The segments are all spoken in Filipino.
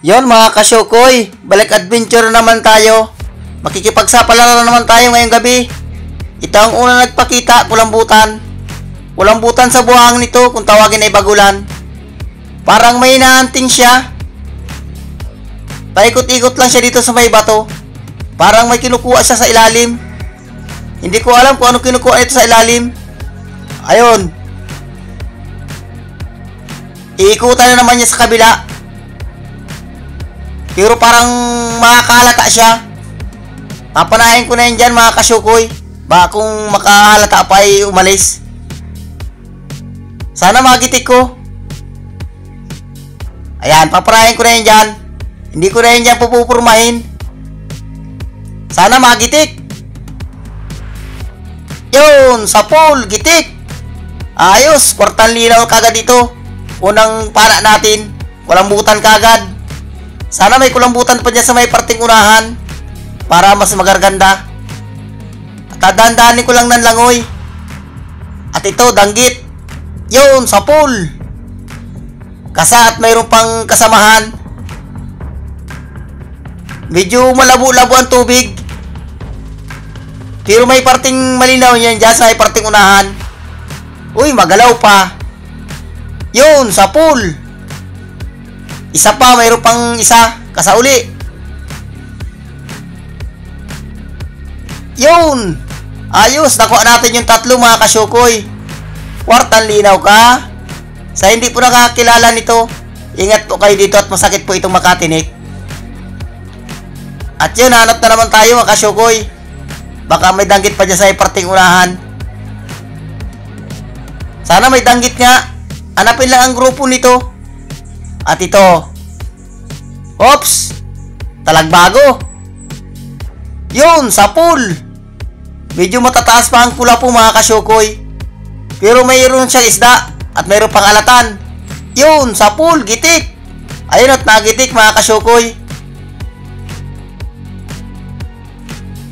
Yon mga kasyokoy, balik adventure naman tayo. Makikipagsapalaran naman tayo ngayong gabi. Ito ang unang nagpakita, kulambutan. Kulambutan sa buhang nito kung tawagin ay bagulan. Parang may naanting siya. Paikot-ikot lang siya dito sa may bato. Parang may kinukuha siya sa ilalim. Hindi ko alam kung ano kinukuha ito sa ilalim. Ayun. Iikutan na naman niya sa kabila. Pero parang makakalata siya. Papanahin ko na yun dyan mga kasyukoy. Baka kung makahalata pa ay umalis. Sana magitik ko. Ayan, papanahin ko na yun dyan. Hindi ko na yun dyan pupupurmahin. Sana magitik. Yun, sa pool, gitik. Ayos, kwartang linaw kagad dito. Unang pana natin, kulambutan kagad. Sana may kulambutan pa dyan sa may parting unahan para mas magarganda. At dadandanin ko lang ng langoy. At ito, danggit. Yun, sa pool. Kasa at mayroon pang kasamahan. Medyo malabo-labo ang tubig. Pero may parting malinaw yan dyan sa may parting unahan. Uy, magalaw pa. Yun, sa pool. Isa pa, mayroon pang isa. Kasauli. Yun. Ayos, nakuha natin yung tatlo mga kasyukoy. Kwartang linaw ka. Sa hindi po nakakilala nito, ingat po kayo dito at masakit po itong makatinik. At yun, hanap na naman tayo mga kasyukoy. Baka may danggit pa dyan sa parting unahan. Sana may danggit nga. Hanapin lang ang grupo nito. At ito. Oops! Talagbago. Yun, sa pool. Medyo matataas pa ang pula po mga kasyukoy. Pero mayroon siyang isda. At mayroon pang alatan. Yun, sa pool, gitik. Ayun at nagitik mga kasyukoy.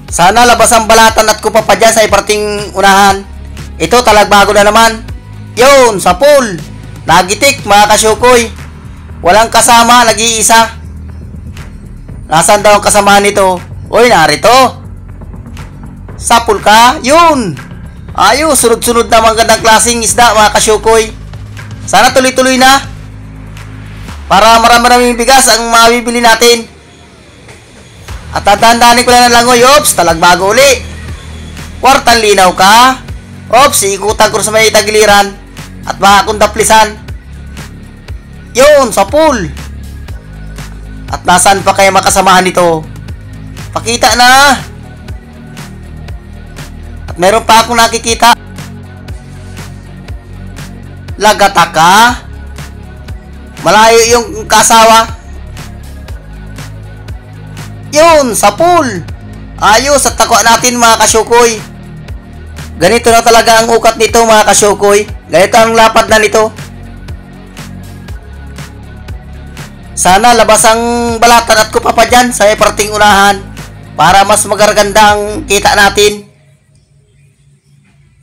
Sana labas ang balatan at kupa pa dyan sa iparting unahan. Ito, talagbago na naman. Yun, sa pool. Nagitik mga kasyukoy. Walang kasama, nag-iisa. Nasaan daw ang kasama nito? Uy, narito. Sa pool ka? Yun. Ayos, sunod-sunod na mga gandang klaseng isda mga kasyukoy. Sana tuloy-tuloy na. Para marami-raming bigas ang mabibili natin. At tatandaanin ko lang ng langoy. Oops, talagbago uli. Kwartang linaw ka. Oops, ikutan ko sa may tagiliran. At baka akong daplisan. Yun, sa pool. At nasaan pa kaya makasamahan nito? Pakita na. At meron pa akong nakikita. Lagata ka. Malayo yung kasawa. Yun, sa pool. Ayos, at takuan natin mga kasyukoy. Ganito na talaga ang ukat nito mga kasyukoy. Ganito ang lapad na nito. Sana labas ang balatan at kupa pa dyan sa parting unahan para mas magaraganda ang kita natin.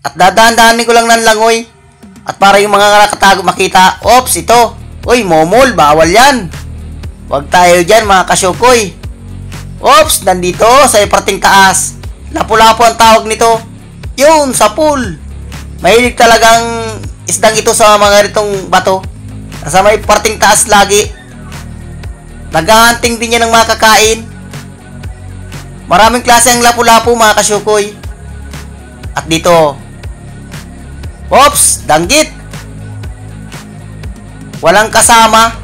At dadaan-daanin ko lang ng langoy. At para yung mga nakatago makita. Oops, ito. Uy, momol, bawal yan. Huwag tayo dyan mga kasyukoy. Oops, nandito sa parting taas. Lapu-lapu ang tawag nito. Yun, sa pool. Mahilig talagang isdang ito sa mga ritong bato. Nasa may parting taas lagi. Naghahunting din niya ng mga kakain. Maraming klase ang lapu-lapu mga kasyukoy. At dito. Oops, danggit. Walang kasama.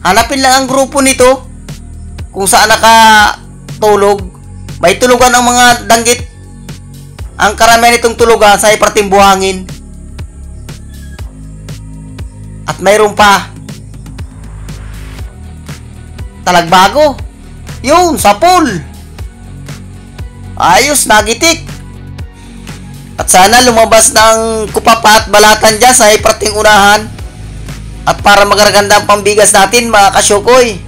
Hanapin lang ang grupo nito. Kung saan nakatulog. May tulugan ang mga danggit. Ang karamihan nitong tulugan sa iparting buhangin. At mayroon pa. Talagbago. Yun, sa pool. Ayos, nagitik. At sana lumabas ng kupapa at balatan dyan sa iparting unahan. At para magaraganda ang pambigas natin mga kasyukoy.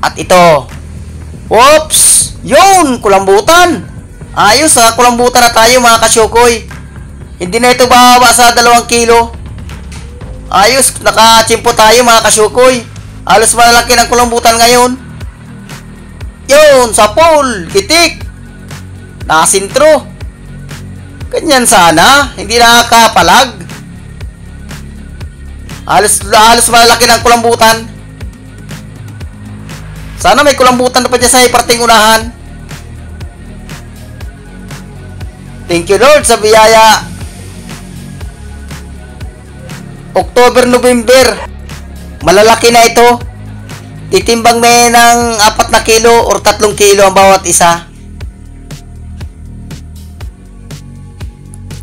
At ito. Oops! Yun, kulambutan. Ayos, kulambutan na tayo mga kasyukoy. Hindi na ito bababa sa 2 kilo. Ayos, nakachimpo tayo mga kasyukoy. Halos malaki ng kulambutan ngayon. Yun, sa pool, gitik. Nakasintro. Ganyan sana, hindi nakakapalag. Halos malaki ng kulambutan. Sana may kulambutan na pa dyan sa parting unahan. Thank you Lord sa biyaya. October, November. Malalaki na ito. Titimbang may ng 4 na kilo or 3 kilo ang bawat isa.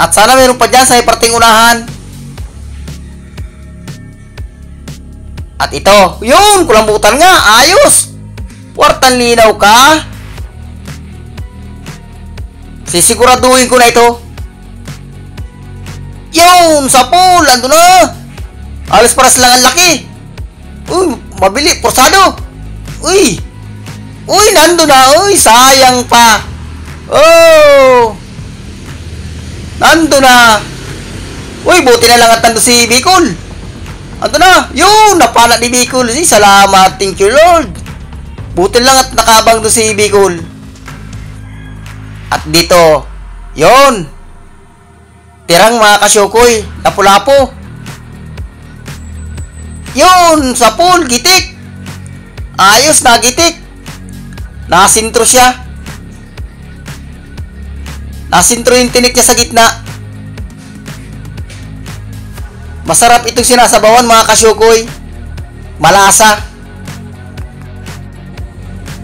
At sana mayroon pa dyan sa parting unahan. At ito, yun, kulambutan nga, ayos. Kwartang linaw ka. Sisiguraduhin ko na ito. Yun, sa pool, ando na. Alas paras lang ang laki. Uy, mabili, porsado. Uy, nando na, uy, sayang pa. Oh, nando na. Uy, buti na lang at nando si Bicol. Ando na, yun, napala ni Bicol. Salamat, thank you Lord. Buti lang at nakabang doon si Bicol. At dito, yun, tirang mga kasyukoy, lapu-lapo. Yun, sa pool, gitik. Ayos na gitik. Nakasintro siya. Nakasintro yung tinik niya sa gitna. Masarap itong sinasabawan mga kasyukoy. Malasa.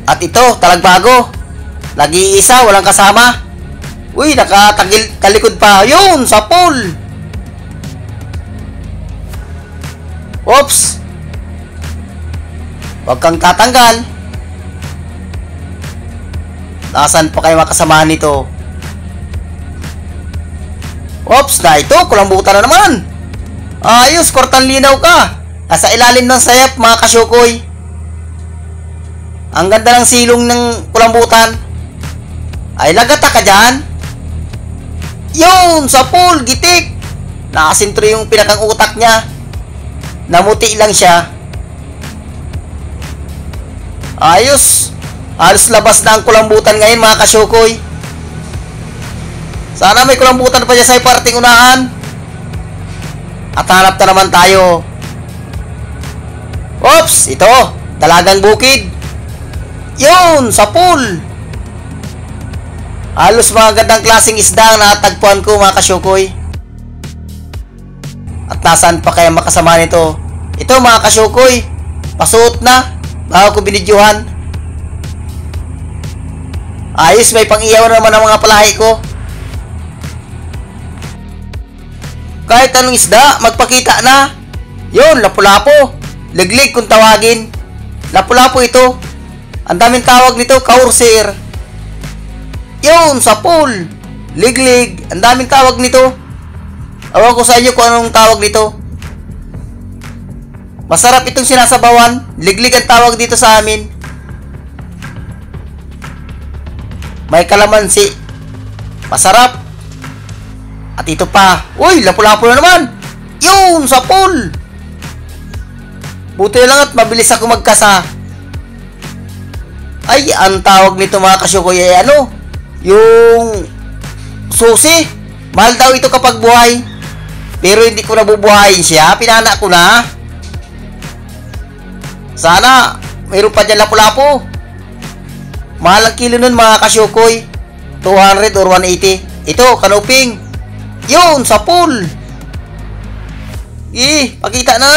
At ito, talagbago. Nag-iisa, walang kasama. Uy, nakatagil, talikod pa. Yun, sa pool. Oops. Huwag kang tatanggal. Nasaan pa kayo makasamahan nito? Oops, na ito, kulambutan na naman. Ayos, kwartang linaw ka. Nasa ilalim ng sayap mga kasyukoy. Ang ganda ng silong ng kulambutan. Ay, lagata ka dyan. Yun, sa pool, gitik. Nakasintro yung pinakang utak niya. Namuti lang siya. Ayos. Halos labas na ang kulambutan ngayon mga kasyukoy. Sana may kulambutan pa dyan sa parting unahan. At hanap na naman tayo. Oops, ito, dalagang bukid. Yun, sa pool. Halos mga gandang klaseng isda ang natagpuan ko mga kasyukoy. At nasaan pa kaya makasama nito? Ito mga kasyukoy, pasuot na bago ko binidyohan. Ayos, may pang-iyaw naman ang mga palahi ko. Kahit anong isda, magpakita na. Yun, lapu-lapo. Liglig kung tawagin. Lapu-lapo ito. Ang daming tawag nito, kaurser. Yun, sa pool. Liglig. Ang daming tawag nito. Awan ko sa inyo kung anong tawag nito. Masarap itong sinasabawan. Liglig ang tawag dito sa amin. May kalamansi. Masarap. At ito pa. Uy, lapu-lapo na naman. Yun, sa pool. Buti lang at mabilis ako magkasa. Ay, ang tawag nito mga kasyukoy ay ano? Yung susi. Mahal daw ito kapag buhay. Pero hindi ko nabubuhayin siya. Pinana ko na. Sana mayroon pa dyan lapu-lapo. Mahal ang kilo nun mga kasyukoy. 200 or 180. Ito, kanuping. Yun, sa pool. Pakita na.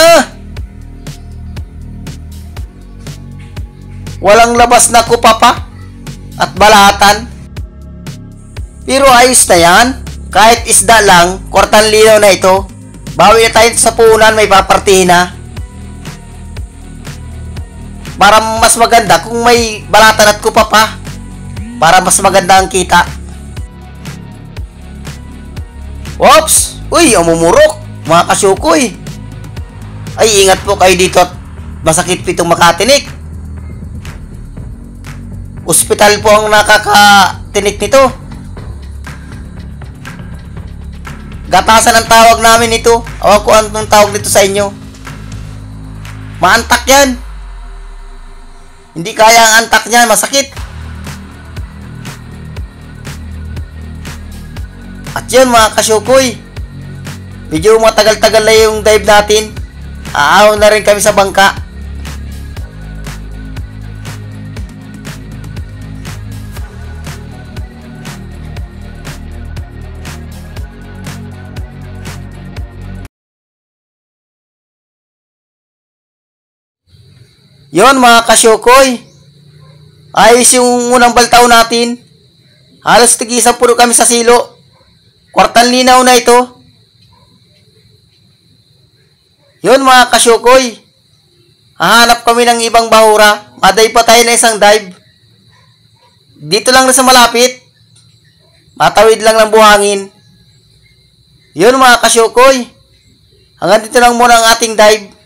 Walang labas na kupa pa at balatan. Pero ayos na yan. Kahit isda lang, kwartang linaw na ito. Bawi na tayo sa punan, may papartihin na. Para mas maganda kung may balatan at kupa pa. Para mas maganda ang kita. Oops! Uy, umumurok! Mga kasyukoy! Ay, ingat po kayo dito at masakit po itong makatinik. Ospital po ang nakakatinik nito. Gatasan ang tawag namin ito. Awa ko anong tawag dito sa inyo. Maantak yan. Hindi kaya ang antak niyan, masakit. At yun mga kasyukoy, medyo matagal-tagal na yung dive natin. Aahaw na rin kami sa bangka. Yon mga kasyukoy, ayos yung unang baltaw natin. Halos tig-isang puno kami sa silo. Kwartang linaw na ito. Yon mga kasyukoy, hahanap kami ng ibang bahura. Madive pa tayo na isang dive. Dito lang na sa malapit. Matawid lang ng buhangin. Yon mga kasyukoy, hanggang dito lang muna ang ating dive.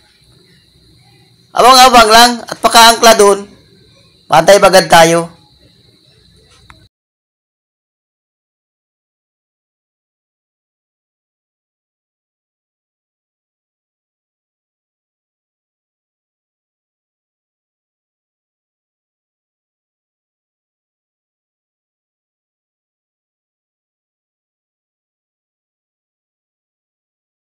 Abang-abang lang at pakaangkla doon. Madive agad tayo.